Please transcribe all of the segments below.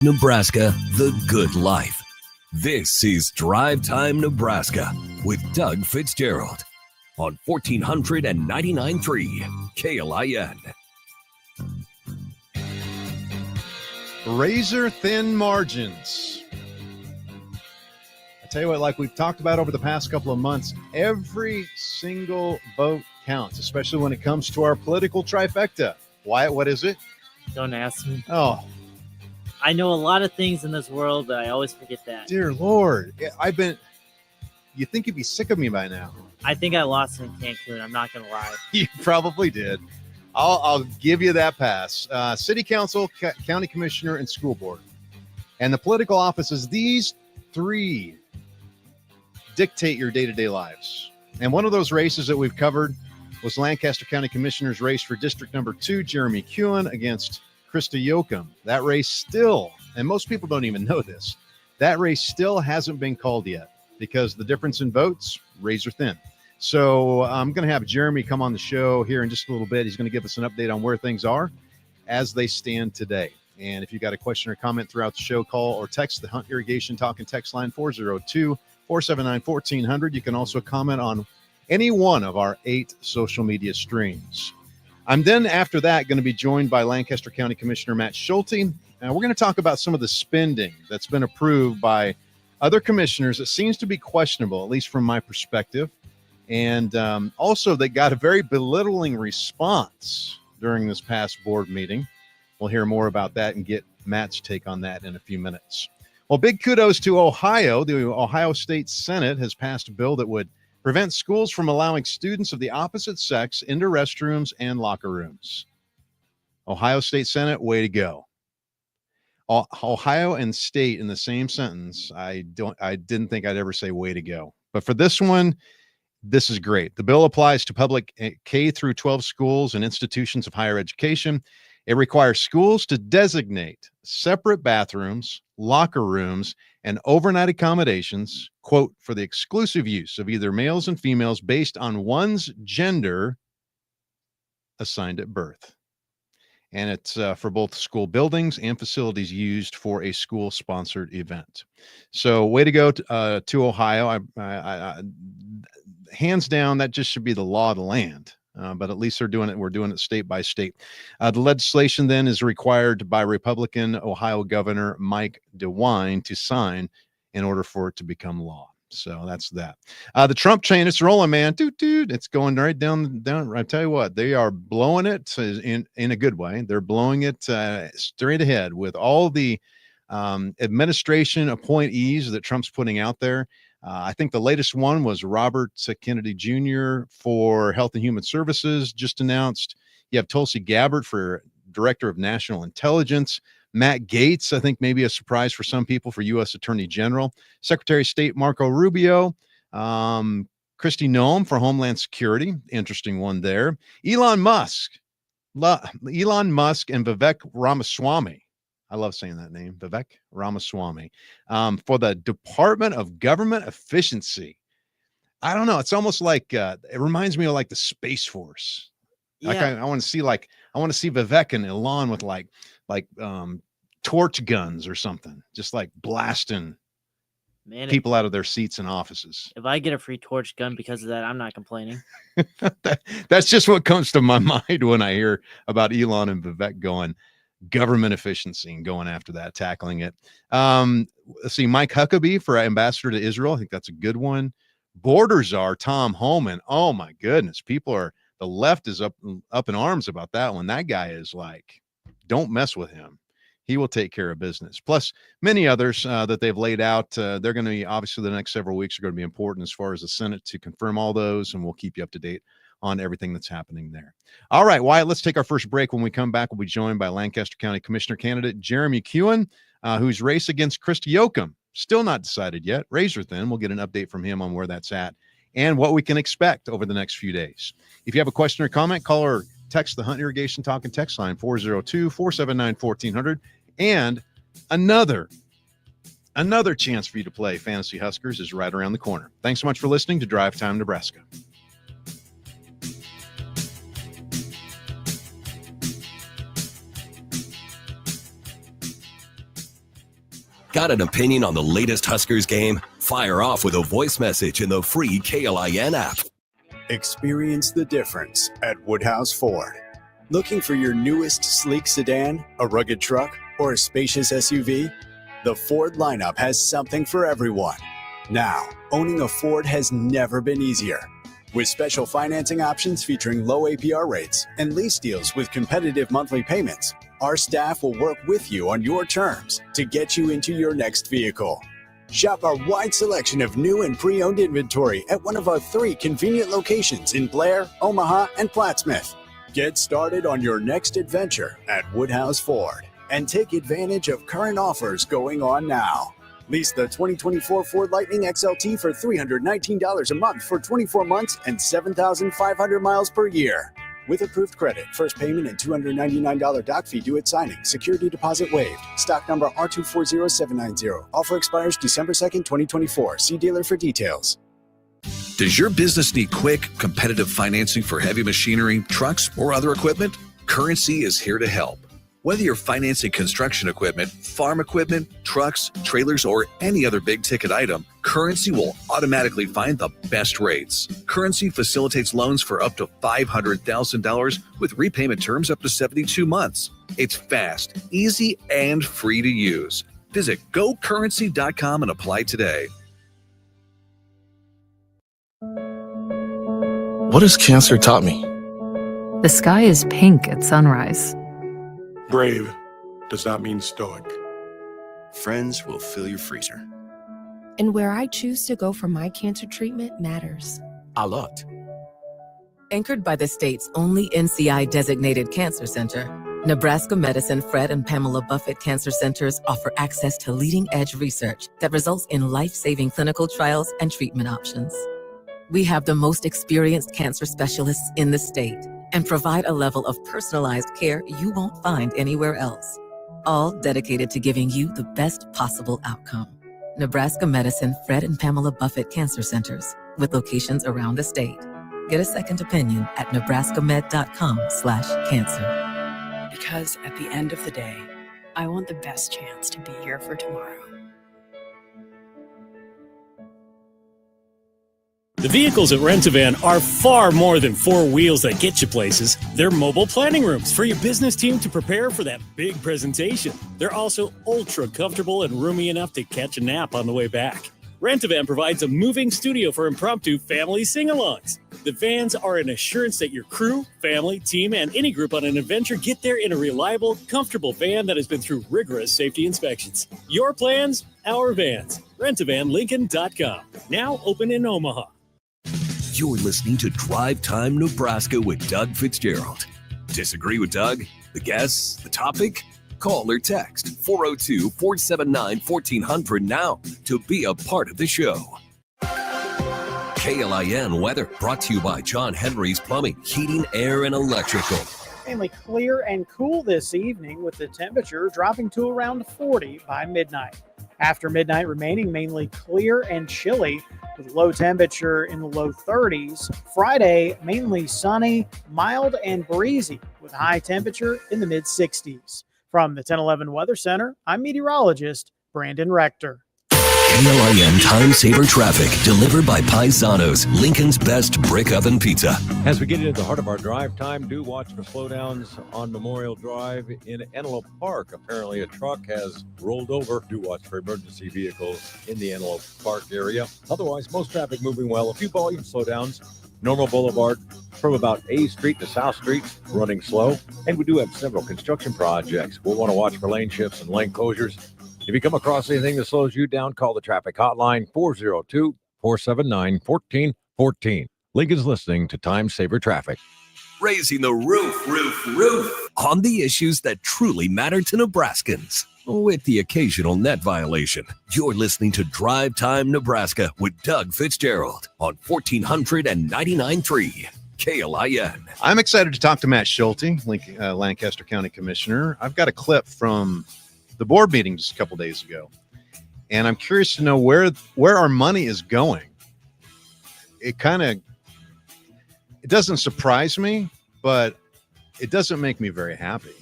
Nebraska, the good life. This is Drive Time Nebraska with Doug Fitzgerald on 1499.3 KLIN. Razor thin margins. I tell you what, like we've talked about over the past couple of months, every single vote counts, especially when it comes to our political trifecta. Wyatt, what is it? Don't ask me. Oh, I know a lot of things in this world, but I always forget that. dear Lord. You think you'd be sick of me by now. I think I lost in Cancun. I'm not going to lie. You probably did. I'll give you that pass. City Council, County Commissioner, and School Board. And the political offices, these three dictate your day-to-day lives. And one of those races that we've covered was Lancaster County Commissioner's race for District Number 2, Jeremy Kuehn against Krista Yoakum. That race still, and most people don't even know this, that race still hasn't been called yet because the difference in votes, razor thin. So I'm going to have Jeremy come on the show here in just a little bit. He's going to give us an update on where things are as they stand today. And if you've got a question or comment throughout the show, call or text the Hunt Irrigation Talk and Text line 402-479-1400. You can also comment on any one of our 8 social media streams. I'm then, after that, going to be joined by Lancaster County Commissioner Matt Schulte. And we're going to talk about some of the spending that's been approved by other commissioners that seems to be questionable, at least from my perspective. And also, they got a very belittling response during this past board meeting. We'll hear more about that and get Matt's take on that in a few minutes. Well, big kudos to Ohio. The Ohio State Senate has passed a bill that would prevent schools from allowing students of the opposite sex into restrooms and locker rooms. Ohio State Senate, way to go. Ohio and state in the same sentence. I didn't think I'd ever say way to go. But for this one, this is great. The bill applies to public K through 12 schools and institutions of higher education. It requires schools to designate separate bathrooms, locker rooms, and overnight accommodations, quote, for the exclusive use of either males and females based on one's gender assigned at birth. And it's for both school buildings and facilities used for a school-sponsored event. So way to go to Ohio. I hands down, that just should be the law of the land. But at least they're doing it. We're doing it state by state. The legislation then is required by Republican Ohio Governor Mike DeWine to sign in order for it to become law. So that's that. The Trump train, it's rolling, man. Dude, it's going right down. I tell you what, they are blowing it in a good way. They're blowing it straight ahead with all the administration appointees that Trump's putting out there. I think the latest one was Robert Kennedy Jr. for Health and Human Services, just announced. You have Tulsi Gabbard for Director of National Intelligence. Matt Gaetz, I think maybe a surprise for some people, for U.S. Attorney General. Secretary of State Marco Rubio. Kristi Noem for Homeland Security. Interesting one there. Elon Musk and Vivek Ramaswamy. I love saying that name, Vivek Ramaswamy, for the Department of Government Efficiency. I don't know. It's almost like it reminds me of like the Space Force. Like I want to see Vivek and Elon with like torch guns or something, just like blasting people out of their seats in offices. If I get a free torch gun because of that, I'm not complaining. That's just what comes to my mind when I hear about Elon and Vivek going government efficiency and going after that, tackling it. Let's see, Mike Huckabee for ambassador to Israel. I think that's a good one. Border czar Tom Homan. Oh my goodness. The left is up in arms about that one. That guy is like, don't mess with him. He will take care of business. Plus many others that they've laid out. They're going to be, obviously the next several weeks are going to be important as far as the Senate to confirm all those, and we'll keep you up to date on everything that's happening there. All right, Wyatt, let's take our first break. When we come back, we'll be joined by Lancaster County Commissioner candidate Jeremy Kuehn, whose race against Krista Yoakum still not decided yet. Razor thin. We'll get an update from him on where that's at and what we can expect over the next few days. If you have a question or comment, call or text the Hunt Irrigation Talk and Text line 402-479-1400. And another chance for you to play Fantasy Huskers is right around the corner. Thanks so much for listening to Drive Time Nebraska. Got an opinion on the latest Huskers game? Fire off with a voice message in the free KLIN app. Experience the difference at Woodhouse Ford. Looking for your newest sleek sedan, a rugged truck, or a spacious SUV? The Ford lineup has something for everyone. Now, owning a Ford has never been easier. With special financing options featuring low APR rates and lease deals with competitive monthly payments, our staff will work with you on your terms to get you into your next vehicle. Shop our wide selection of new and pre-owned inventory at one of our 3 convenient locations in Blair, Omaha, and Plattsmouth. Get started on your next adventure at Woodhouse Ford and take advantage of current offers going on now. Lease the 2024 Ford Lightning XLT for $319 a month for 24 months and 7,500 miles per year. With approved credit, first payment and $299 doc fee due at signing. Security deposit waived. Stock number R240790. Offer expires December 2nd, 2024. See dealer for details. Does your business need quick, competitive financing for heavy machinery, trucks, or other equipment? Currency is here to help. Whether you're financing construction equipment, farm equipment, trucks, trailers, or any other big-ticket item, Currency will automatically find the best rates. Currency facilitates loans for up to $500,000 with repayment terms up to 72 months. It's fast, easy, and free to use. Visit gocurrency.com and apply today. What has cancer taught me? The sky is pink at sunrise. Brave does not mean stoic. Friends will fill your freezer. And where I choose to go for my cancer treatment matters A lot. Anchored by the state's only NCI-designated cancer center, Nebraska Medicine Fred and Pamela Buffett Cancer Centers offer access to leading-edge research that results in life-saving clinical trials and treatment options. We have the most experienced cancer specialists in the state and provide a level of personalized care you won't find anywhere else, all dedicated to giving you the best possible outcome. Nebraska Medicine Fred and Pamela Buffett Cancer Centers, with locations around the state. Get a second opinion at nebraskamed.com/cancer. Because at the end of the day, I want the best chance to be here for tomorrow. The vehicles at Rent-A-Van are far more than 4 wheels that get you places. They're mobile planning rooms for your business team to prepare for that big presentation. They're also ultra comfortable and roomy enough to catch a nap on the way back. Rent-A-Van provides a moving studio for impromptu family sing-alongs. The vans are an assurance that your crew, family, team, and any group on an adventure get there in a reliable, comfortable van that has been through rigorous safety inspections. Your plans, our vans. RentAVanLincoln.com. Now open in Omaha. You're listening to Drive Time Nebraska with Doug Fitzgerald. Disagree with Doug? The guests? The topic? Call or text 402-479-1400 now to be a part of the show. KLIN weather brought to you by John Henry's Plumbing, Heating, Air, and Electrical. Mainly clear and cool this evening with the temperature dropping to around 40 by midnight. After midnight remaining mainly clear and chilly with low temperature in the low 30s. Friday mainly sunny, mild, and breezy with high temperature in the mid 60s. From the 1011 Weather Center, I'm meteorologist Brandon Rector. KLIN Time Saver Traffic, delivered by Paisanos, Lincoln's best brick oven pizza. As we get into the heart of our drive time, do watch for slowdowns on Memorial Drive in Antelope Park. Apparently a truck has rolled over. Do watch for emergency vehicles in the Antelope Park area. Otherwise, most traffic moving well. A few volume slowdowns. Normal Boulevard from about A Street to South Street, running slow. And we do have several construction projects. We'll want to watch for lane shifts and lane closures. If you come across anything that slows you down, call the traffic hotline 402-479-1414. Lincoln's listening to Time Saver Traffic. Raising the roof on the issues that truly matter to Nebraskans. With the occasional net violation. You're listening to Drive Time Nebraska with Doug Fitzgerald on 1499.3 KLIN. I'm excited to talk to Matt Schulte, Lancaster County Commissioner. I've got a clip from the board meeting just a couple days ago, and I'm curious to know where our money is going. It doesn't surprise me, but it doesn't make me very happy.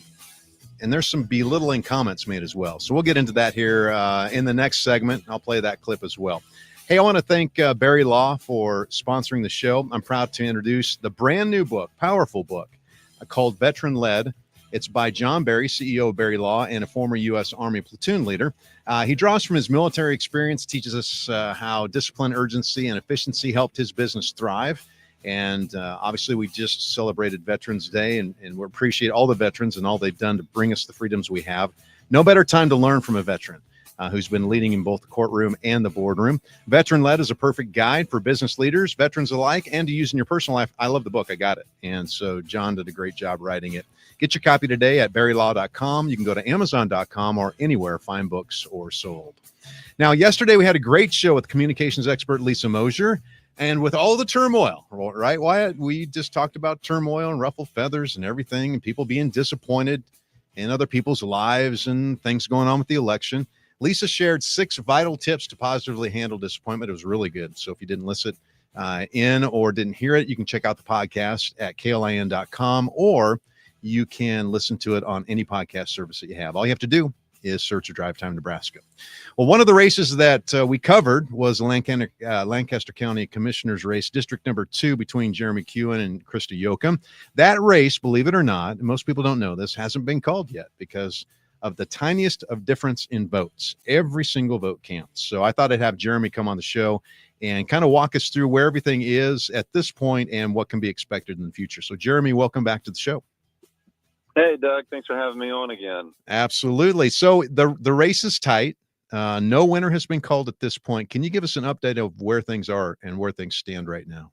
and there's some belittling comments made as well. So we'll get into that here in the next segment. I'll play that clip as well. Hey, I want to thank Barry Law for sponsoring the show. I'm proud to introduce the brand new book, powerful book, called Veteran Led. It's by John Barry, CEO of Barry Law, and a former U.S. Army platoon leader. He draws from his military experience, teaches us how discipline, urgency, and efficiency helped his business thrive. And obviously, we just celebrated Veterans Day, and we appreciate all the veterans and all they've done to bring us the freedoms we have. No better time to learn from a veteran who's been leading in both the courtroom and the boardroom. Veteran Led is a perfect guide for business leaders, veterans alike, and to use in your personal life. I love the book. I got it. And so John did a great job writing it. Get your copy today at barrylaw.com. You can go to amazon.com or anywhere fine books are sold. Now, yesterday we had a great show with communications expert Lisa Mosier. And with all the turmoil, right, Wyatt? We just talked about turmoil and ruffled feathers and everything, and people being disappointed in other people's lives and things going on with the election. Lisa shared 6 vital tips to positively handle disappointment. It was really good. So if you didn't listen in or didn't hear it, you can check out the podcast at klin.com, or you can listen to it on any podcast service that you have. All you have to do is search Drive Time Nebraska. Well, one of the races that we covered was Lancaster County Commissioner's race, District number 2, between Jeremy Kuehn and Krista Yoakum. That race, believe it or not, and most people don't know this, hasn't been called yet because of the tiniest of difference in votes. Every single vote counts. So I thought I'd have Jeremy come on the show and kind of walk us through where everything is at this point and what can be expected in the future. So Jeremy, welcome back to the show. Hey, Doug, thanks for having me on again. Absolutely. So the race is tight. No winner has been called at this point. Can you give us an update of where things are and where things stand right now?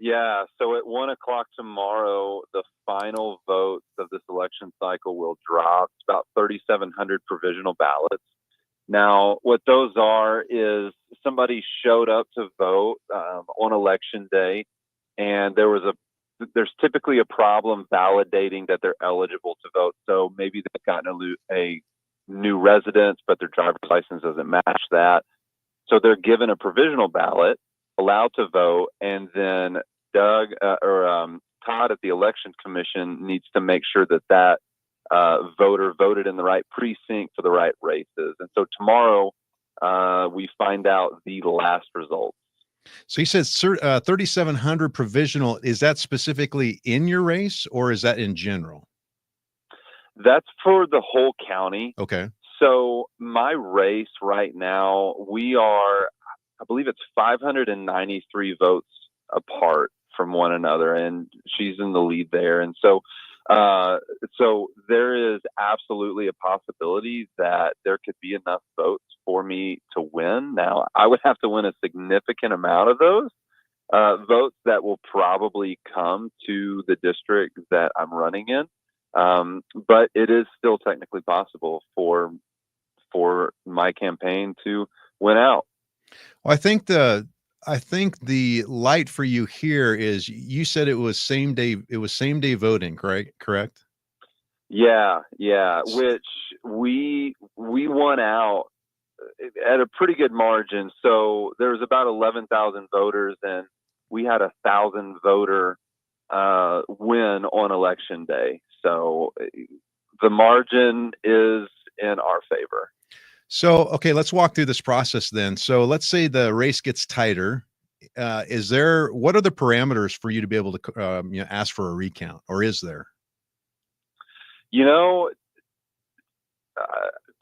Yeah, so at 1 o'clock tomorrow, the final votes of this election cycle will drop. It's about 3,700 provisional ballots. Now, what those are is somebody showed up to vote on election day, and there's typically a problem validating that they're eligible to vote. So maybe they've gotten a new residence, but their driver's license doesn't match that. So they're given a provisional ballot, allowed to vote, and then Todd at the Election Commission needs to make sure that voter voted in the right precinct for the right races. And so tomorrow we find out the last results. So he says 3,700 provisional. Is that specifically in your race, or is that in general? That's for the whole county. Okay. So my race right now, I believe it's 593 votes apart from one another, and she's in the lead there. And so there is absolutely a possibility that there could be enough votes for me to win. Now, I would have to win a significant amount of those votes that will probably come to the district that I'm running in. But it is still technically possible for my campaign to win out. Well, I think the light for you here is you said it was same day voting, correct? Yeah. Which we won out at a pretty good margin. So there was about 11,000 voters, and we had 1,000 voter win on election day. So the margin is in our favor. So, okay, let's walk through this process then. So let's say the race gets tighter. What are the parameters for you to be able to ask for a recount, or is there?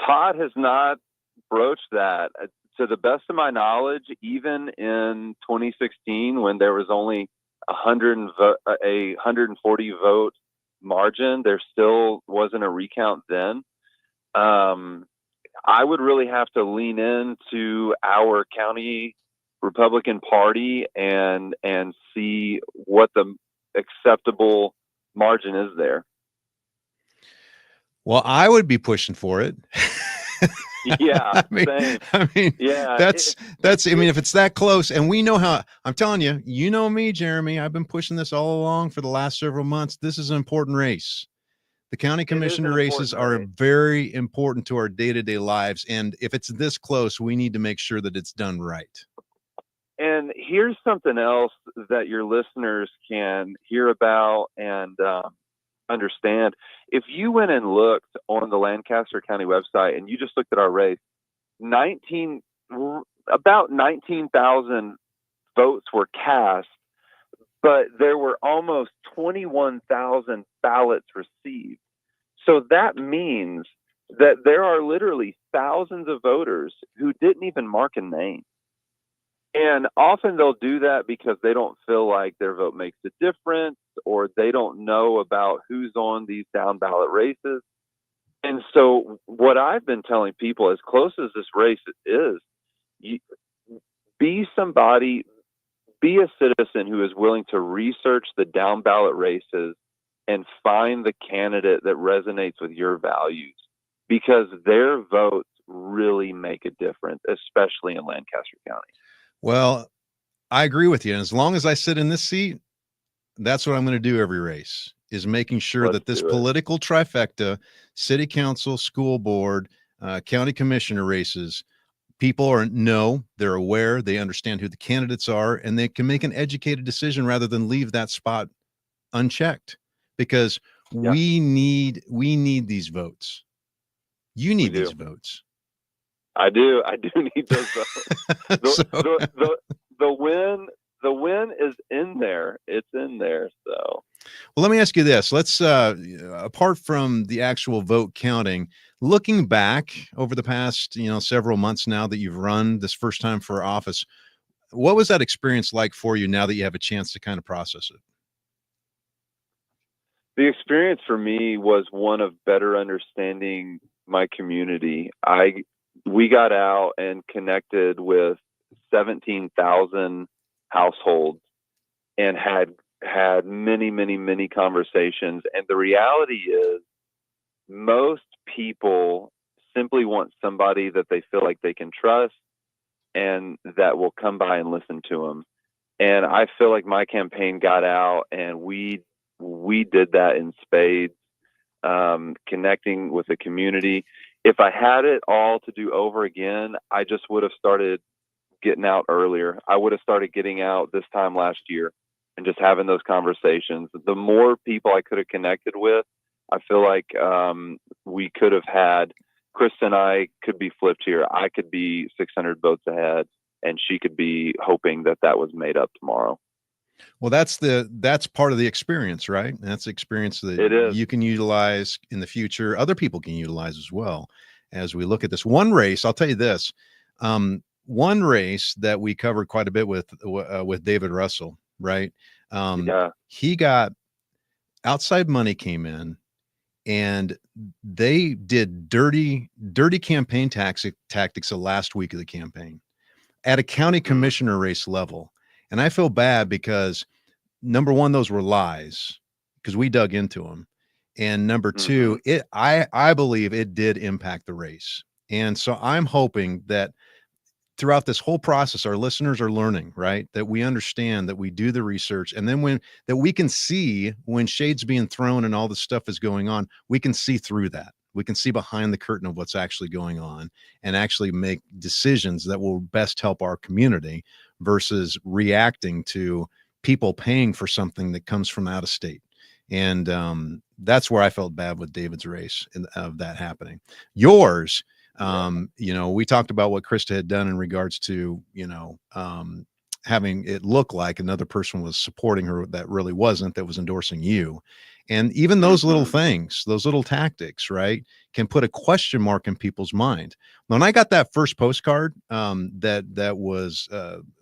Todd has not broached that. To the best of my knowledge, even in 2016, when there was only a 140 vote margin, there still wasn't a recount then. I would really have to lean into our county Republican Party and see what the acceptable margin is there. Well, I would be pushing for it. Yeah, same. That's if it's that close, and we know how, I'm telling you, you know me, Jeremy, I've been pushing this all along for the last several months. This is an important race. The county commissioner races are very important to our day-to-day lives. And if it's this close, we need to make sure that it's done right. And here's something else that your listeners can hear about and understand if you went and looked on the Lancaster County website and you just looked at our race, about 19,000 votes were cast, but there were almost 21,000 ballots received. So that means that there are literally thousands of voters who didn't even mark a name. And often they'll do that because they don't feel like their vote makes a difference, or they don't know about who's on these down ballot races. And so what I've been telling people, as close as this race is, be a citizen who is willing to research the down ballot races and find the candidate that resonates with your values, because their votes really make a difference, especially in Lancaster County. Well, I agree with you. And as long as I sit in this seat, that's what I'm going to do every race, is making sure that this political trifecta, city council, school board, county commissioner races, people they're aware, they understand who the candidates are, and they can make an educated decision rather than leave that spot unchecked, because we need these votes. You need these votes. I do need those votes. The win is in there. It's in there. So, well, let me ask you this. Let's apart from the actual vote counting, looking back over the past, several months now that you've run this first time for office, what was that experience like for you now that you have a chance to kind of process it? The experience for me was one of better understanding my community. We got out and connected with 17,000 households and had many conversations. And the reality is, most people simply want somebody that they feel like they can trust and that will come by and listen to them. And I feel like my campaign got out and we did that in spades, connecting with the community. If I had it all to do over again, I just would have started getting out earlier. I would have started getting out this time last year and just having those conversations. The more people I could have connected with, I feel like we could have had, Krista and I could be flipped here. I could be 600 votes ahead, and she could be hoping that was made up tomorrow. Well, that's part of the experience, right? That's the experience that you can utilize in the future. Other people can utilize as well as we look at this. One race, I'll tell you this, one race that we covered quite a bit with David Russell, right? He got outside money came in, and they did dirty campaign tactics the last week of the campaign at a county commissioner race level. And I feel bad because, number one, those were lies because we dug into them. And number two, I believe it did impact the race. And so I'm hoping that throughout this whole process, our listeners are learning, right? That we understand, that we do the research, and then that we can see when shade's being thrown and all this stuff is going on, we can see through that. We can see behind the curtain of what's actually going on and actually make decisions that will best help our community versus reacting to people paying for something that comes from out of state. And that's where I felt bad with David's race of that happening. Yours, we talked about what Krista had done in regards to, having it look like another person was supporting her that really wasn't, that was endorsing you. And even those little things, those little tactics, right, can put a question mark in people's mind. When I got that first postcard that was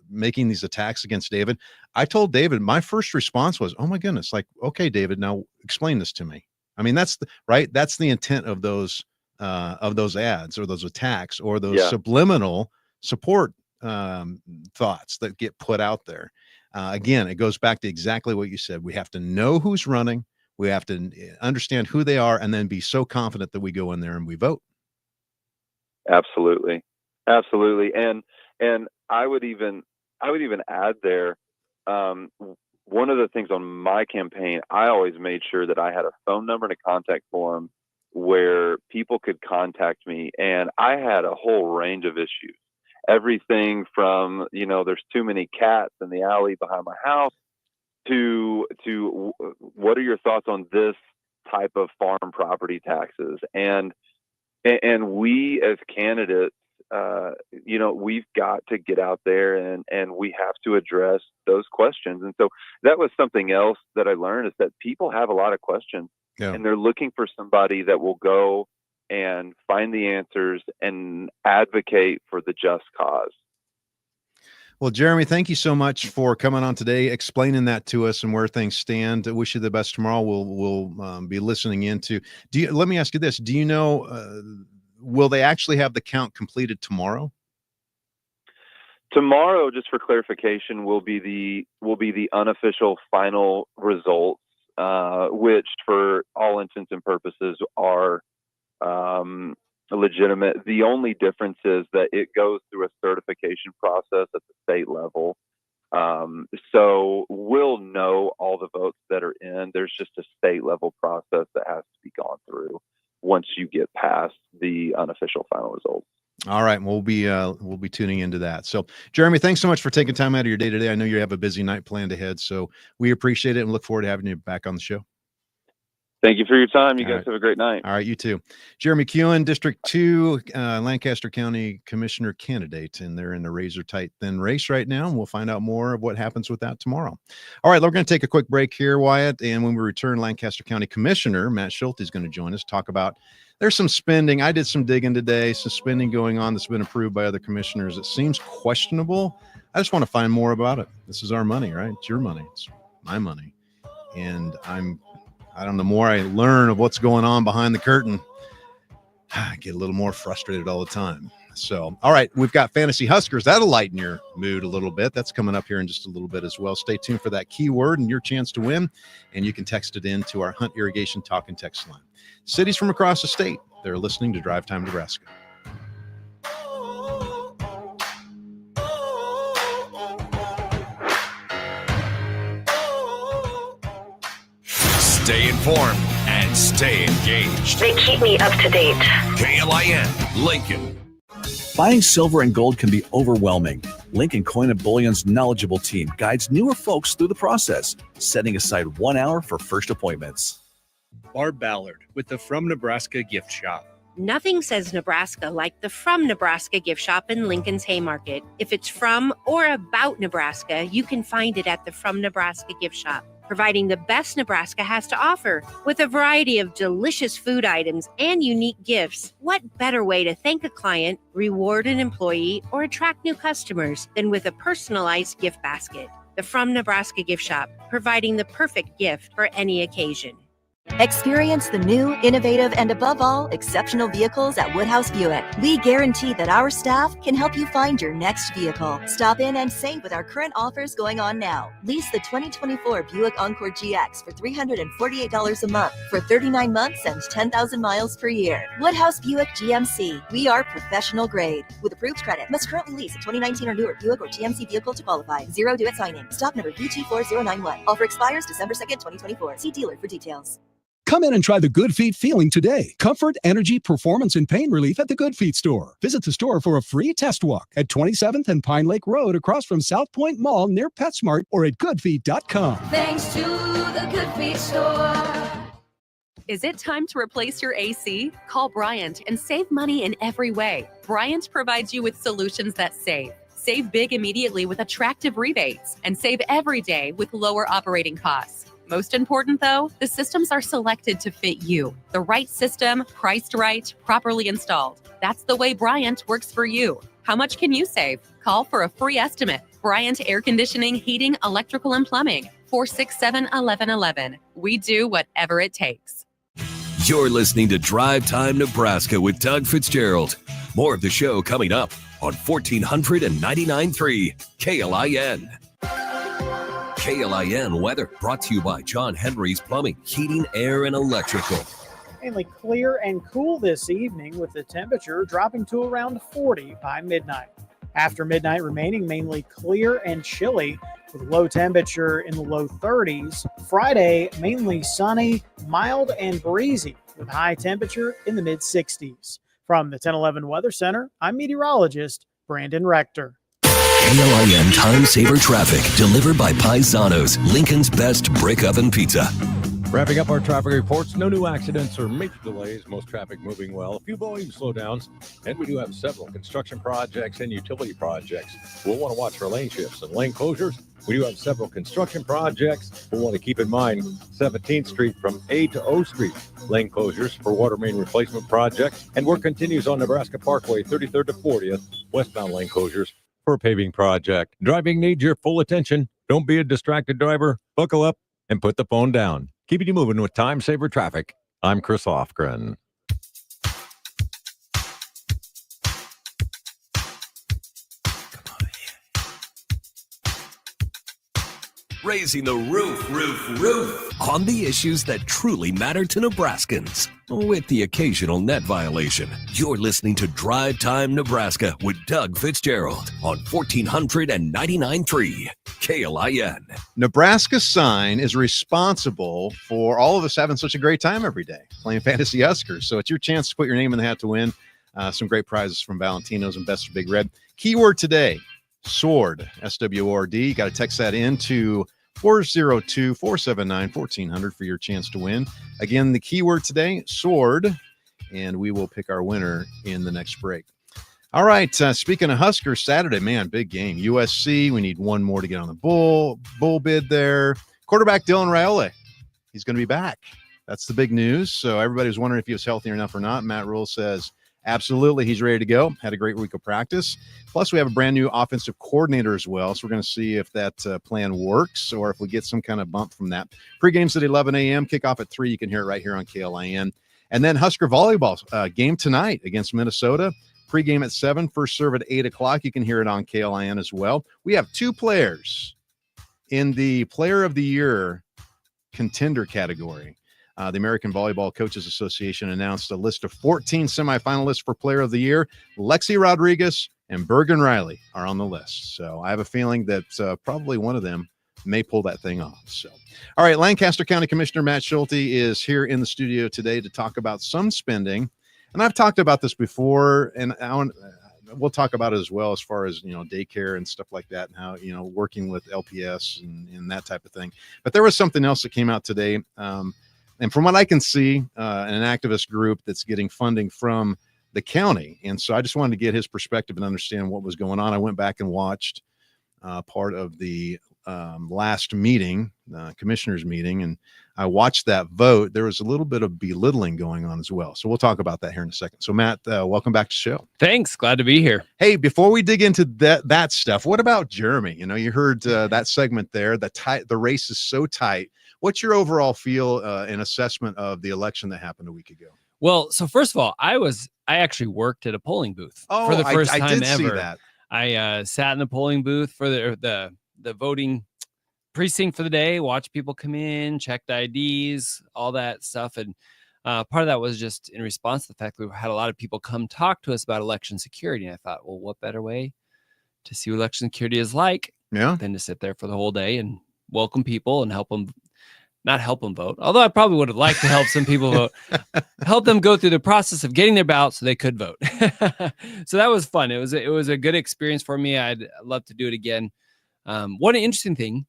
making these attacks against David, I told David, my first response was, oh my goodness, like, okay, David, now explain this to me. I mean, that's the intent of those ads or those attacks or those subliminal support thoughts that get put out there. Again, it goes back to exactly what you said. We have to know who's running. We have to understand who they are, and then be so confident that we go in there and we vote. Absolutely. And I would even add there, one of the things on my campaign, I always made sure that I had a phone number and a contact form where people could contact me. And I had a whole range of issues, everything from, there's too many cats in the alley behind my house, to what are your thoughts on this type of farm property taxes. And we as candidates, we've got to get out there and we have to address those questions. And so that was something else that I learned, is that people have a lot of questions, and they're looking for somebody that will go and find the answers and advocate for the just cause. Well, Jeremy, thank you so much for coming on today, explaining that to us and where things stand. I wish you the best tomorrow. We'll be listening into. Let me ask you this: do you know? Will they actually have the count completed tomorrow? Tomorrow, just for clarification, will be the unofficial final results, which, for all intents and purposes, are legitimate. The only difference is that it goes through a certification process at the state level. So we'll know all the votes that are in. There's just a state level process that has to be gone through once you get past the unofficial final results. All right. We'll be tuning into that. So, Jeremy, thanks so much for taking time out of your day today. I know you have a busy night planned ahead, so we appreciate it and look forward to having you back on the show. Thank you for your time. You guys have a great night. All right, you too. Jeremy Kuehn, District 2, Lancaster County Commissioner candidate, and they're in a razor-tight thin race right now, and we'll find out more of what happens with that tomorrow. All right, we're going to take a quick break here, Wyatt, and when we return, Lancaster County Commissioner Matt Schulte is going to join us, talk about there's some spending. I did some digging today, some spending going on that's been approved by other commissioners. It seems questionable. I just want to find more about it. This is our money, right? It's your money. It's my money. And I don't know, the more I learn of what's going on behind the curtain, I get a little more frustrated all the time. So, all right, we've got Fantasy Huskers. That'll lighten your mood a little bit. That's coming up here in just a little bit as well. Stay tuned for that keyword and your chance to win. And you can text it in to our Hunt Irrigation Talk and Text line. Cities from across the state, they're listening to Drive Time Nebraska. Stay informed and stay engaged. They keep me up to date. KLIN, Lincoln. Buying silver and gold can be overwhelming. Lincoln Coin and Bullion's knowledgeable team guides newer folks through the process, setting aside 1 hour for first appointments. Barb Ballard with the From Nebraska Gift Shop. Nothing says Nebraska like the From Nebraska gift shop in Lincoln's Haymarket. If it's from or about Nebraska, you can find it at the From Nebraska gift shop, providing the best Nebraska has to offer. With a variety of delicious food items and unique gifts, what better way to thank a client, reward an employee, or attract new customers than with a personalized gift basket? The From Nebraska gift shop, providing the perfect gift for any occasion. Experience the new, innovative, and above all, exceptional vehicles at Woodhouse Buick. We guarantee that our staff can help you find your next vehicle. Stop in and save with our current offers going on now. Lease the 2024 Buick Encore GX for $348 a month for 39 months and 10,000 miles per year. Woodhouse Buick GMC. We are professional grade. With approved credit, must currently lease a 2019 or newer Buick or GMC vehicle to qualify. Zero due at signing. Stock number VG4091. Offer expires December 2nd, 2024. See dealer for details. Come in and try the Good Feet feeling today. Comfort, energy, performance, and pain relief at the Good Feet store. Visit the store for a free test walk at 27th and Pine Lake Road across from South Point Mall near PetSmart or at goodfeet.com. Thanks to the Good Feet store. Is it time to replace your AC? Call Bryant and save money in every way. Bryant provides you with solutions that save. Save big immediately with attractive rebates and save every day with lower operating costs. Most important, though, the systems are selected to fit you. The right system, priced right, properly installed. That's the way Bryant works for you. How much can you save? Call for a free estimate. Bryant Air Conditioning, Heating, Electrical, and Plumbing. 467-1111. We do whatever it takes. You're listening to Drive Time Nebraska with Doug Fitzgerald. More of the show coming up on 1499.3 KLIN. KLIN weather brought to you by John Henry's Plumbing, Heating, Air, and Electrical. Mainly clear and cool this evening with the temperature dropping to around 40 by midnight. After midnight remaining mainly clear and chilly with low temperature in the low 30s. Friday mainly sunny, mild, and breezy with high temperature in the mid 60s. From the 1011 Weather Center, I'm meteorologist Brandon Rector. KLIN Time Saver Traffic, delivered by Paisanos, Lincoln's best brick oven pizza. Wrapping up our traffic reports, no new accidents or major delays. Most traffic moving well. A few volume slowdowns, and we do have several construction projects and utility projects. We'll want to watch for lane shifts and lane closures. We do have several construction projects. We'll want to keep in mind 17th Street from A to O Street. Lane closures for water main replacement projects. And work continues on Nebraska Parkway 33rd to 40th. Westbound lane closures for a paving project. Driving needs your full attention. Don't be a distracted driver. Buckle up and put the phone down. Keeping you moving with time saver traffic. I'm Chris Lofgren. Raising the roof on the issues that truly matter to Nebraskans. With the occasional net violation. You're listening to Drive Time Nebraska with Doug Fitzgerald on 1499.3 KLIN. Nebraska Sign is responsible for all of us having such a great time every day playing Fantasy Huskers. So it's your chance to put your name in the hat to win some great prizes from Valentino's and Best of Big Red. Keyword today, SWORD, S-W-O-R-D. You got to text that into 402-479-1400 for your chance to win. Again, the keyword today, SWORD, and we will pick our winner in the next break. All right, speaking of Huskers, Saturday, man, big game. USC, we need one more to get on the bull bid there. Quarterback Dylan Raiola, he's going to be back. That's the big news. So everybody was wondering if he was healthy enough or not. Matt Rule says absolutely, he's ready to go. Had a great week of practice. Plus, we have a brand new offensive coordinator as well. So we're going to see if that plan works or if we get some kind of bump from that. Pre-game's at 11 a.m., kickoff at 3. You can hear it right here on KLIN. And then Husker volleyball game tonight against Minnesota. Pre-game at 7, first serve at 8 o'clock. You can hear it on KLIN as well. We have 2 players in the Player of the Year contender category. The American Volleyball Coaches Association announced a list of 14 semifinalists for Player of the Year. Lexi Rodriguez and Bergen Riley are on the list. So I have a feeling that probably one of them may pull that thing off. So, all right, Lancaster County Commissioner Matt Schulte is here in the studio today to talk about some spending. And I've talked about this before, and we'll talk about it as well as far as, daycare and stuff like that and how, working with LPS and that type of thing. But there was something else that came out today. And from what I can see, an activist group that's getting funding from the county. And so I just wanted to get his perspective and understand what was going on. I went back and watched part of the last meeting, commissioners meeting, and I watched that vote. There was a little bit of belittling going on as well. So we'll talk about that here in a second. So Matt, welcome back to the show. Thanks. Glad to be here. Hey, before we dig into that stuff, what about Jeremy? You heard that segment there. The race is so tight. What's your overall feel and assessment of the election that happened a week ago? Well, so first of all, I actually worked at a polling booth for the first time I did ever. See that. I sat in the polling booth for the voting precinct for the day, watched people come in, checked IDs, all that stuff. And part of that was just in response to the fact that we had a lot of people come talk to us about election security. And I thought, well, what better way to see what election security is like than to sit there for the whole day and welcome people and not help them vote. Although I probably would have liked to help some people vote, help them go through the process of getting their ballot so they could vote. So that was fun. It was a good experience for me. I'd love to do it again. One interesting thing,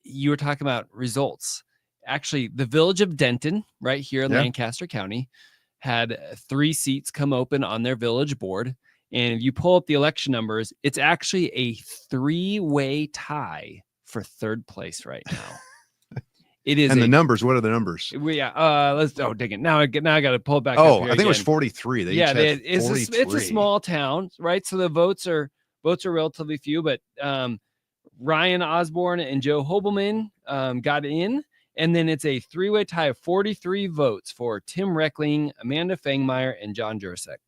you were talking about results. Actually, the village of Denton, right here in Lancaster County, had 3 seats come open on their village board. And if you pull up the election numbers, it's actually a 3-way tie for 3rd place right now. It is. And the numbers, what are the numbers? Let's dig it. Now I got to pull it back. Oh, I think it was 43. It's a small town, right? So the votes are relatively few, but Ryan Osborne and Joe Hobelman got in, and then it's a 3-way tie of 43 votes for Tim Reckling, Amanda Fangmeyer, and John Jurasek.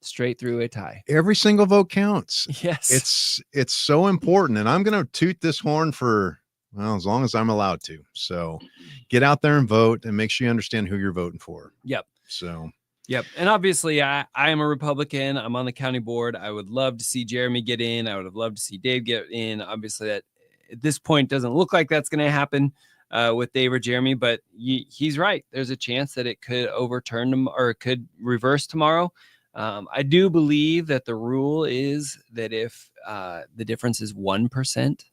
Straight 3-way tie. Every single vote counts. Yes, it's so important, and I'm going to toot this horn for as long as I'm allowed to. So get out there and vote and make sure you understand who you're voting for. Yep. So. Yep. And obviously I am a Republican. I'm on the county board. I would love to see Jeremy get in. I would have loved to see Dave get in. Obviously that at this point doesn't look like that's going to happen with Dave or Jeremy, but he's right. There's a chance that it could overturn them or it could reverse tomorrow. I do believe that the rule is that if the difference is 1%,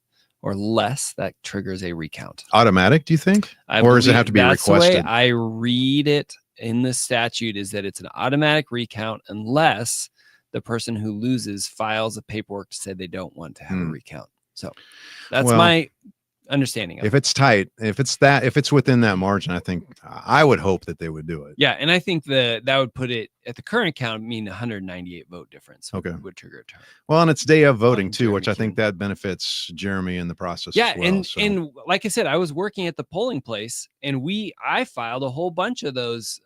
or less, that triggers a recount. Automatic, do you think? Or does it have to be that's requested? The way I read it in the statute, is that it's an automatic recount unless the person who loses files a paperwork to say they don't want to have a recount. So that's my understanding of if it's tight, if it's within that margin, I would hope that they would do it. Yeah, and I think that would put it at the current count, mean 198 vote difference would trigger a term. Well, and it's day of voting too, which I think that benefits Jeremy in the process as well. And like I said, I was working at the polling place, and I filed a whole bunch of those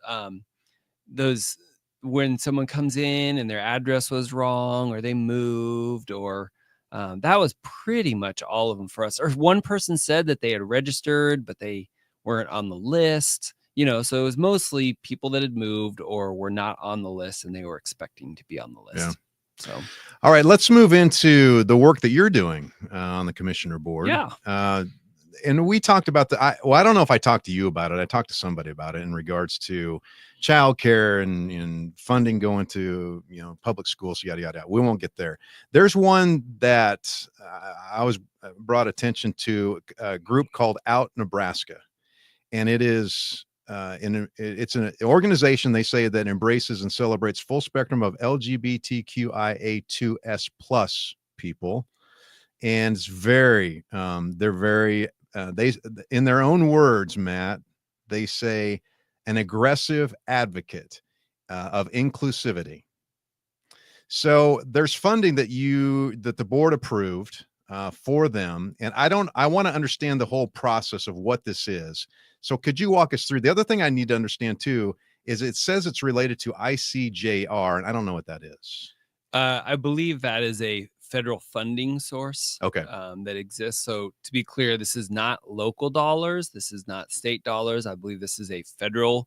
when someone comes in and their address was wrong, or they moved, or that was pretty much all of them for us. Or one person said that they had registered, but they weren't on the list, so it was mostly people that had moved or were not on the list and they were expecting to be on the list. Yeah. So, all right, let's move into the work that you're doing on the commissioner board. Yeah. And we talked about I don't know if I talked to you about it. I talked to somebody about it in regards to childcare and funding going to, public schools, yada, yada. We won't get there. There's one that I was brought attention to, a group called Out Nebraska. And it is, it's an organization, they say, that embraces and celebrates full spectrum of LGBTQIA2S plus people. And it's very, they're very, they, in their own words, Matt, they say an aggressive advocate of inclusivity. So there's funding that the board approved for them. And I want to understand the whole process of what this is. So could you walk us through? The other thing I need to understand too, is it says it's related to ICJR, and I don't know what that is. I believe that is a federal funding source that exists. So to be clear, this is not local dollars. This is not state dollars. I believe this is a federal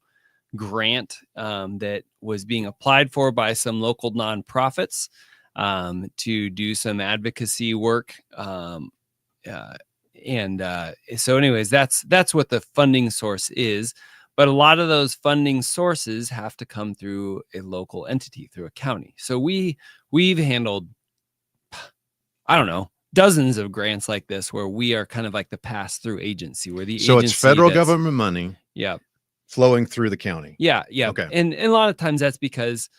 grant that was being applied for by some local nonprofits to do some advocacy work. So anyways, that's what the funding source is. But a lot of those funding sources have to come through a local entity, through a county. So we've handled, I don't know, dozens of grants like this, where we are kind of like the pass-through agency, where so it's federal government money, flowing through the county. Yeah. Okay. And a lot of times that's because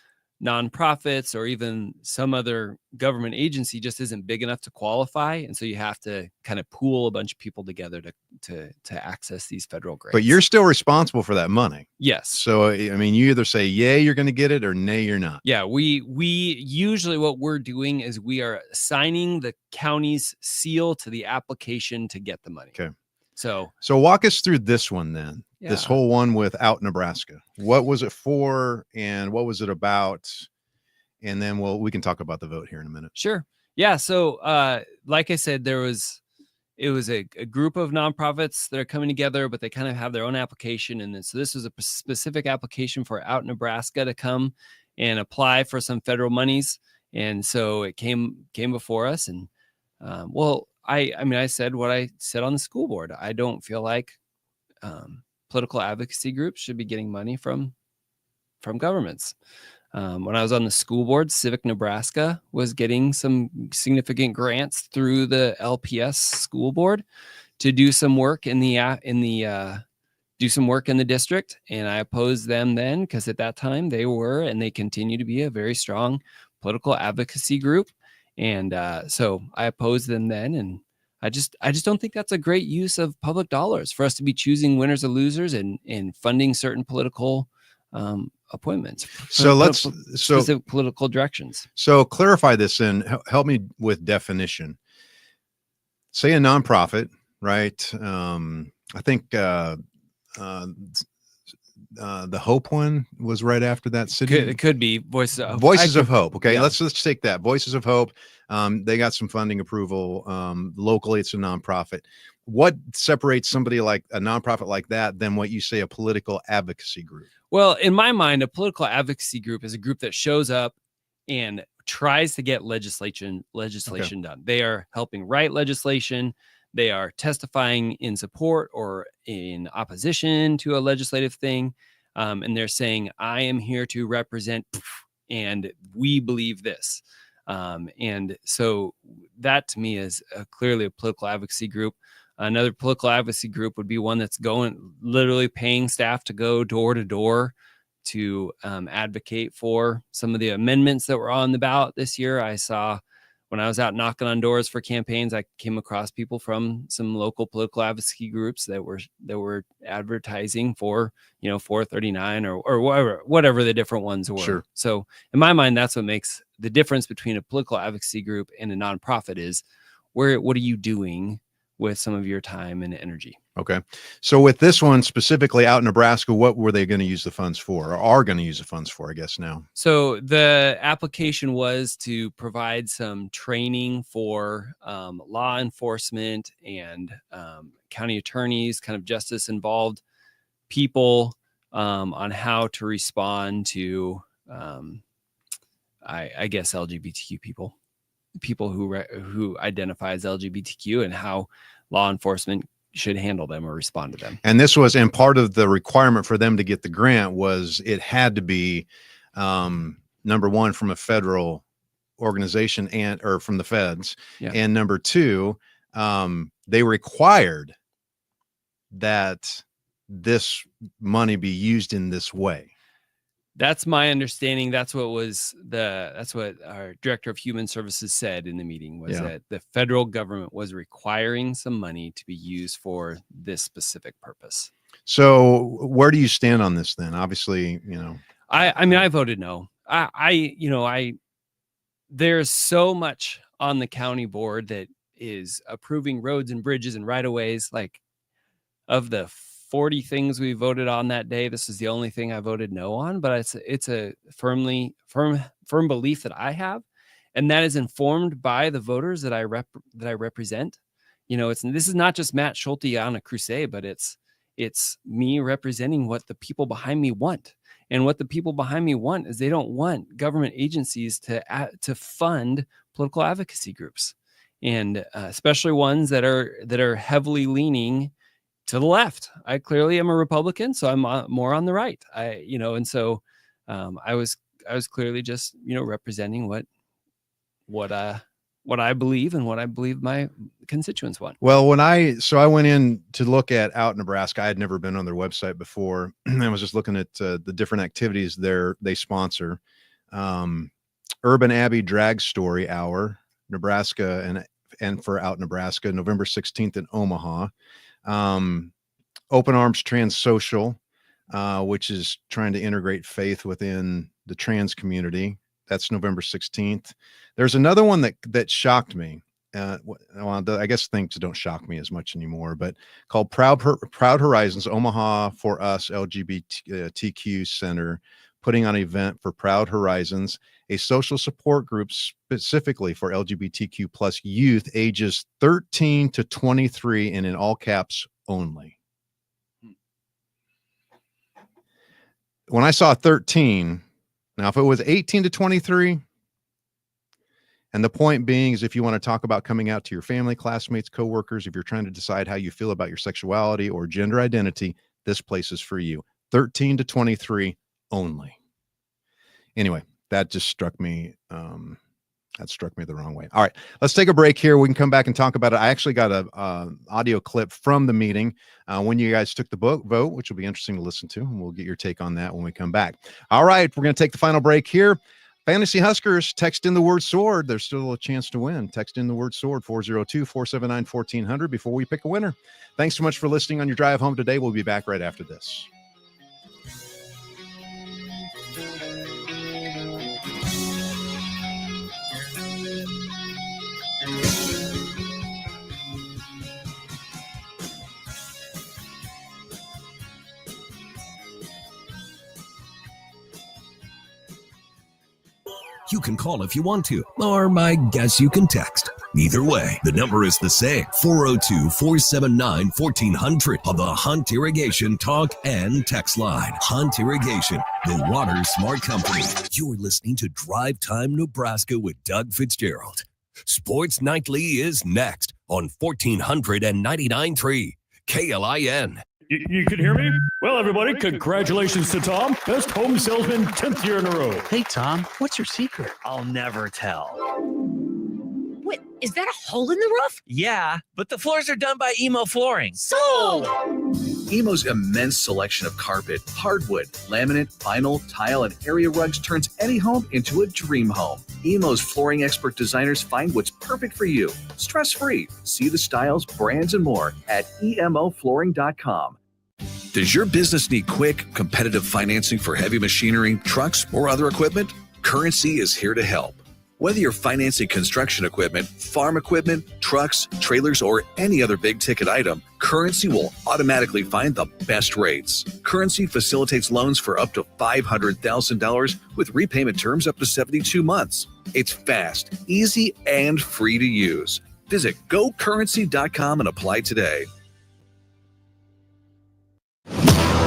nonprofits or even some other government agency just isn't big enough to qualify, and so you have to kind of pool a bunch of people together to access these federal grants. But you're still responsible for that money. Yes. So I mean, you either say yay, you're going to get it, or nay, you're not. Yeah, we usually, what we're doing is we are assigning the county's seal to the application to get the money. Okay. So walk us through this one then. Yeah. This whole one with Out Nebraska. What was it for, and what was it about? And then we can talk about the vote here in a minute. Sure. Yeah. So like I said, it was a group of nonprofits that are coming together, but they kind of have their own application. And then, so this was a specific application for Out Nebraska to come and apply for some federal monies. And so it came before us. And I said what I said on the school board. I don't feel like political advocacy groups should be getting money from governments. When I was on the school board, Civic Nebraska was getting some significant grants through the LPS school board to do some work in the district, and I opposed them then, because at that time they were, and they continue to be, a very strong political advocacy group, and so I opposed them then. And I just don't think that's a great use of public dollars for us to be choosing winners or losers and funding certain political appointments. Specific political directions. So clarify this and help me with definition. Say a nonprofit, right? I think the Hope one was right after that. City. It could be Voices of Hope. Okay, yeah. Let's take that. Voices of Hope. They got some funding approval. Locally, it's a nonprofit. What separates somebody like a nonprofit like that than what you say a political advocacy group? Well, in my mind, a political advocacy group is a group that shows up and tries to get legislation done. They are helping write legislation. They are testifying in support or in opposition to a legislative thing. And they're saying, I am here to represent, and we believe this. And so that to me is clearly a political advocacy group. Another political advocacy group would be one that's literally paying staff to go door to door to advocate for some of the amendments that were on the ballot this year. I saw when I was out knocking on doors for campaigns, I came across people from some local political advocacy groups that were advertising for, 439 or whatever the different ones were. Sure. So in my mind, that's what makes the difference between a political advocacy group and a nonprofit is what are you doing with some of your time and energy? Okay. So with this one specifically out in Nebraska, what were they going to use the funds for, or are going to use the funds for, I guess now? So the application was to provide some training for law enforcement and county attorneys, kind of justice involved people on how to respond to, I guess, LGBTQ people who identify as LGBTQ, and how law enforcement should handle them or respond to them. And this was, and part of the requirement for them to get the grant was it had to be number one, from a federal organization or from the feds. Yeah. And number two, they required that this money be used in this way. That's my understanding. That's what our director of human services said in the meeting was that the federal government was requiring some money to be used for this specific purpose. So where do you stand on this then? Obviously, I mean, I voted no. There's so much on the county board that is approving roads and bridges and right-of-ways. Like, of the 40 things we voted on that day, this is the only thing I voted no on, but it's a firm belief that I have, and that is informed by the voters that I represent. This is not just Matt Schulte on a crusade, but it's me representing what the people behind me want. And what the people behind me want is they don't want government agencies to fund political advocacy groups, and especially ones that are heavily leaning to the left. I clearly am a Republican, so I'm more on the right. I was clearly just representing what I believe and what I believe my constituents want. Well, I went in to look at Out Nebraska. I had never been on their website before. I was just looking at the different activities they sponsor. Urban Abbey Drag Story Hour, Nebraska, and for Out Nebraska, November 16th in Omaha. Open Arms Trans Social, which is trying to integrate faith within the trans community. That's November 16th. There's another one that shocked me. I guess things don't shock me as much anymore, but called Proud Horizons Omaha for Us LGBTQ Center, putting on an event for Proud Horizons, a social support group specifically for LGBTQ plus youth ages 13 to 23, and in all caps only. When I saw 13, now if it was 18 to 23, and the point being is if you want to talk about coming out to your family, classmates, coworkers, if you're trying to decide how you feel about your sexuality or gender identity, this place is for you. 13 to 23 only. Anyway, that just struck me. That struck me the wrong way. All right, let's take a break here. We can come back and talk about it. I actually got a audio clip from the meeting when you guys took the vote, which will be interesting to listen to, and we'll get your take on that when we come back. All right, we're going to take the final break here. Fantasy Huskers, text in the word sword. There's still a chance to win. Text in the word sword, 402-479-1400 before we pick a winner. Thanks so much for listening on your drive home today. We'll be back right after this. You can call if you want to, or I guess you can text. Either way, the number is the same, 402-479-1400 on the Hunt Irrigation Talk and Text Line. Hunt Irrigation, the water smart company. You're listening to Drive Time Nebraska with Doug Fitzgerald. Sports Nightly is next on 1499.3 KLIN. You can hear me? Well, everybody, congratulations to Tom. Best home salesman 10th year in a row. Hey, Tom, what's your secret? I'll never tell. Wait, is that a hole in the roof? Yeah, but the floors are done by Emo Flooring. Sold! Emo's immense selection of carpet, hardwood, laminate, vinyl, tile, and area rugs turns any home into a dream home. Emo's flooring expert designers find what's perfect for you. Stress-free. See the styles, brands, and more at emoflooring.com. Does your business need quick, competitive financing for heavy machinery, trucks, or other equipment? Currency is here to help. Whether you're financing construction equipment, farm equipment, trucks, trailers, or any other big-ticket item, Currency will automatically find the best rates. Currency facilitates loans for up to $500,000 with repayment terms up to 72 months. It's fast, easy, and free to use. Visit gocurrency.com and apply today.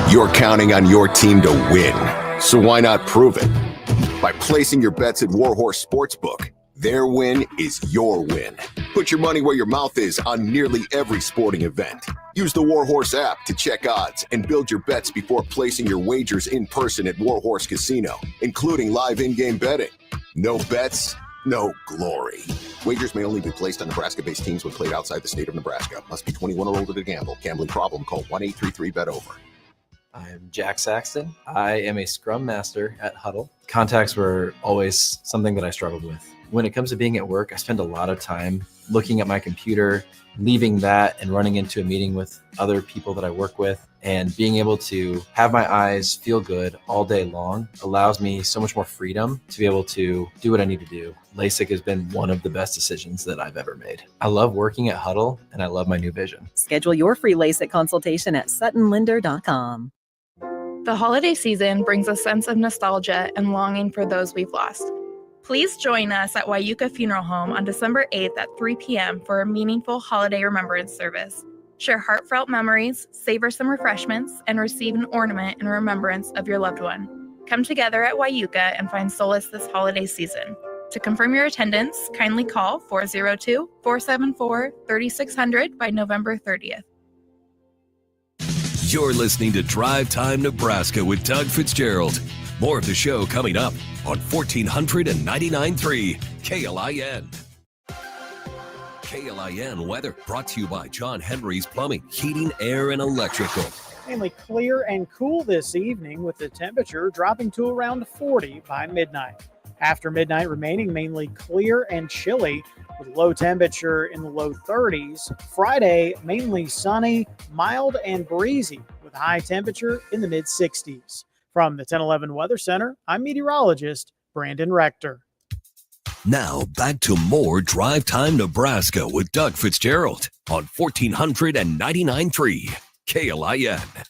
You're counting on your team to win, so why not prove it? By placing your bets at Warhorse Sportsbook. Their win is your win. Put your money where your mouth is on nearly every sporting event. Use the Warhorse app to check odds and build your bets before placing your wagers in person at Warhorse Casino, including live in-game betting. No bets, no glory. Wagers may only be placed on Nebraska-based teams when played outside the state of Nebraska. Must be 21 or older to gamble. Gambling problem? Call 1-833-BET-OVER. I'm Jack Saxton. I am a Scrum Master at Huddle. Contacts were always something that I struggled with. When it comes to being at work, I spend a lot of time looking at my computer, leaving that and running into a meeting with other people that I work with. And being able to have my eyes feel good all day long allows me so much more freedom to be able to do what I need to do. LASIK has been one of the best decisions that I've ever made. I love working at Huddle and I love my new vision. Schedule your free LASIK consultation at suttonlinder.com. The holiday season brings a sense of nostalgia and longing for those we've lost. Please join us at Wyuka Funeral Home on December 8th at 3 p.m. for a meaningful holiday remembrance service. Share heartfelt memories, savor some refreshments, and receive an ornament in remembrance of your loved one. Come together at Wyuka and find solace this holiday season. To confirm your attendance, kindly call 402-474-3600 by November 30th. You're listening to Drive Time Nebraska with Doug Fitzgerald. More of the show coming up on 1499.3 KLIN. KLIN weather brought to you by John Henry's Plumbing, Heating, Air, and Electrical. Mainly clear and cool this evening with the temperature dropping to around 40 by midnight. After midnight remaining mainly clear and chilly with low temperature in the low 30s. Friday mainly sunny, mild, and breezy with high temperature in the mid 60s. From the 1011 Weather Center, I'm meteorologist Brandon Rector. Now back to more Drive Time Nebraska with Doug Fitzgerald on 1499.3 KLIN.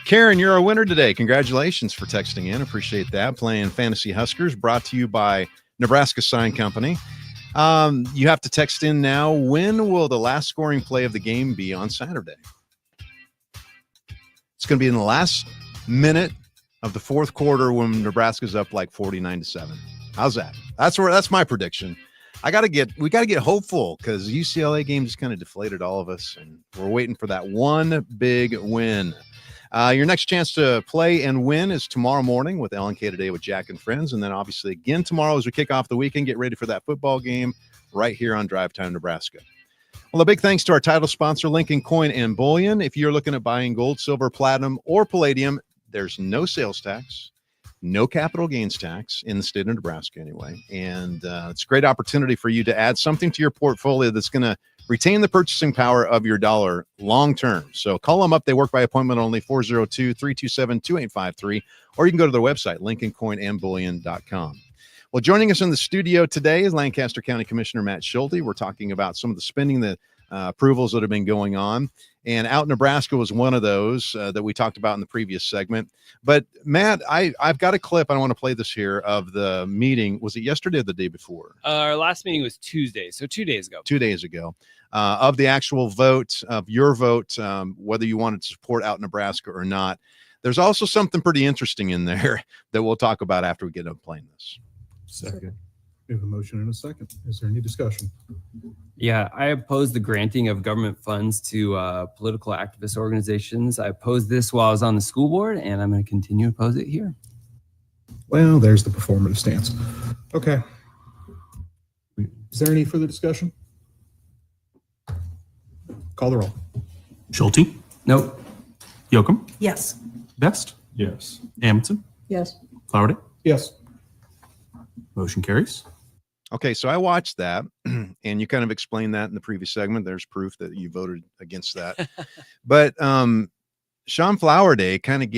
Karen, you're our winner today. Congratulations for texting in. Appreciate that. Playing Fantasy Huskers, brought to you by Nebraska Sign Company. You have to text in now. When will the last scoring play of the game be on Saturday? It's going to be in the last minute of the fourth quarter when Nebraska's up like 49-7. How's that? That's my prediction. We got to get hopeful because UCLA game just kind of deflated all of us, and we're waiting for that one big win. Your next chance to play and win is tomorrow morning with LNK Today with Jack and Friends. And then obviously again tomorrow as we kick off the weekend, get ready for that football game right here on Drive Time Nebraska. Well, a big thanks to our title sponsor, Lincoln Coin and Bullion. If you're looking at buying gold, silver, platinum, or palladium, there's no sales tax, no capital gains tax in the state of Nebraska anyway. And it's a great opportunity for you to add something to your portfolio that's going to retain the purchasing power of your dollar long term. So call them up. They work by appointment only, 402-327-2853, or you can go to their website, lincolncoinandbullion.com. Well, joining us in the studio today is Lancaster County Commissioner Matt Schulte. We're talking about some of the spending approvals that have been going on. And out in Nebraska was one of those that we talked about in the previous segment. But Matt, I've got a clip. I want to play this here of the meeting. Was it yesterday or the day before? Our last meeting was Tuesday, so 2 days ago. 2 days ago. Of the actual vote, of your vote, whether you wanted to support out Nebraska or not. There's also something pretty interesting in there that we'll talk about after we get done playing this. Second. We have a motion and a second. Is there any discussion? Yeah, I oppose the granting of government funds to political activist organizations. I opposed this while I was on the school board, and I'm going to continue to oppose it here. Well, there's the performative stance. Okay. Is there any further discussion? Call the roll. Schulte? Nope. Yoakum? Yes. Best? Yes. Amundsen? Yes. Flowerday? Yes. Motion carries. Okay, so I watched that, and you kind of explained that in the previous segment. There's proof that you voted against that. But Sean Flowerday kind of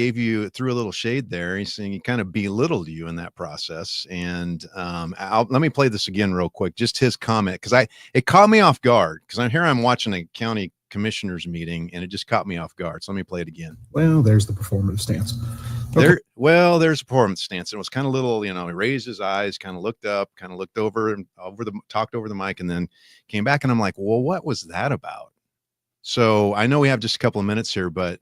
threw a little shade there. He's saying he kind of belittled you in that process. And let me play this again real quick, just his comment, because it caught me off guard, because I'm watching a county commissioners meeting, and it just caught me off guard. So let me play it again. Well, there's the performative stance. Okay. There's a performance stance. It was kind of little, he raised his eyes, kind of looked up, kind of looked over and talked over the mic, and then came back. And I'm like, well, what was that about? So I know we have just a couple of minutes here, but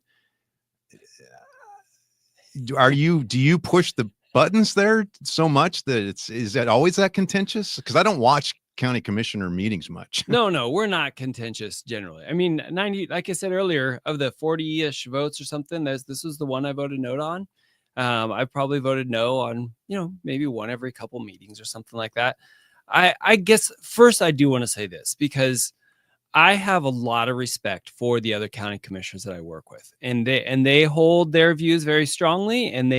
do you push the buttons there so much that is that always that contentious? Because I don't watch county commissioner meetings much. No, we're not contentious generally. I mean, 90, like I said earlier, of the 40-ish votes or something, this was the one I voted no on. I probably voted no on, maybe one every couple meetings or something like that. I guess first I do want to say this, because I have a lot of respect for the other county commissioners that I work with, and they hold their views very strongly, and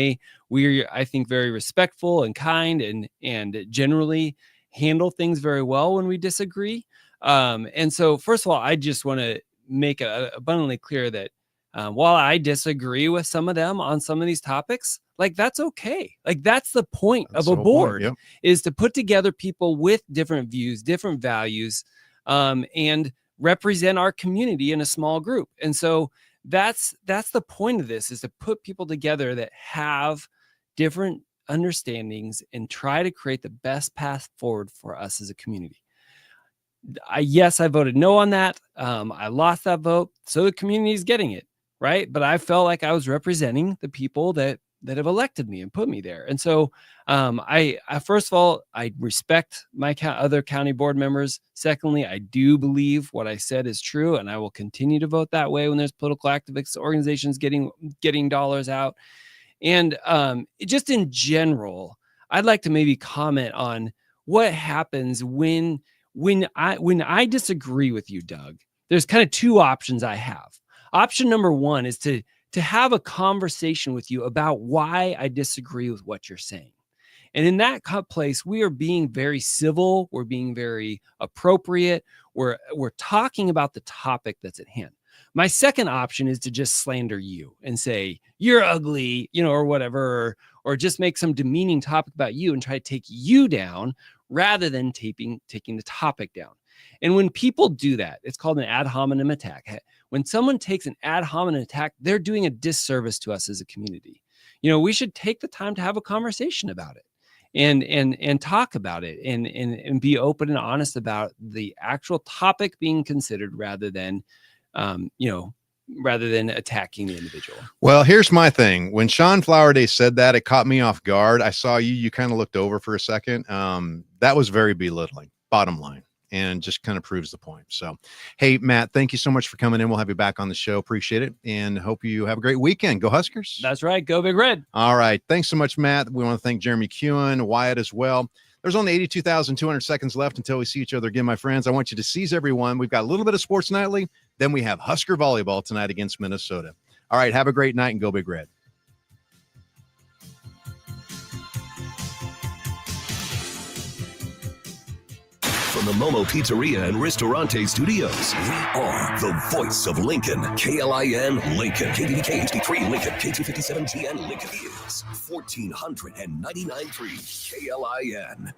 we're I think very respectful and kind and generally handle things very well when we disagree. And so first of all, I just want to make it abundantly clear that while I disagree with some of them on some of these topics, like that's okay. Like that's the point of a board, is to put together people with different views, different values, and represent our community in a small group. And so that's the point of this, is to put people together that have different understandings and try to create the best path forward for us as a community. I voted no on that. I lost that vote, so the community is getting it, right? But I felt like I was representing the people that have elected me and put me there. And so I first of all, I respect my other county board members. Secondly, I do believe what I said is true, and I will continue to vote that way when there's political activist organizations getting dollars out. And just in general, I'd like to maybe comment on what happens when I disagree with you, Doug. There's kind of two options I have. Option number one is to have a conversation with you about why I disagree with what you're saying. And in that place, we are being very civil. We're being very appropriate. We're talking about the topic that's at hand. My second option is to just slander you and say, you're ugly, or whatever, or just make some demeaning topic about you and try to take you down rather than taking the topic down. And when people do that, it's called an ad hominem attack. When someone takes an ad hominem attack, they're doing a disservice to us as a community. We should take the time to have a conversation about it and talk about it and be open and honest about the actual topic being considered rather than attacking the individual. Well, here's my thing. When Sean Flowerday said that, it caught me off guard. I saw you kind of looked over for a second. That was very belittling, bottom line, and just kind of proves the point. So, hey, Matt, thank you so much for coming in. We'll have you back on the show. Appreciate it. And hope you have a great weekend. Go Huskers. That's right. Go Big Red. All right. Thanks so much, Matt. We want to thank Jeremy Kuehn, Wyatt as well. There's only 82,200 seconds left until we see each other again, my friends. I want you to seize everyone. We've got a little bit of sports nightly. Then we have Husker volleyball tonight against Minnesota. All right, have a great night and go Big Red. From the Momo Pizzeria and Ristorante Studios, we are the voice of Lincoln. KLIN Lincoln. KDDK HD3 Lincoln. K257GN Lincoln is 1499.3 KLIN.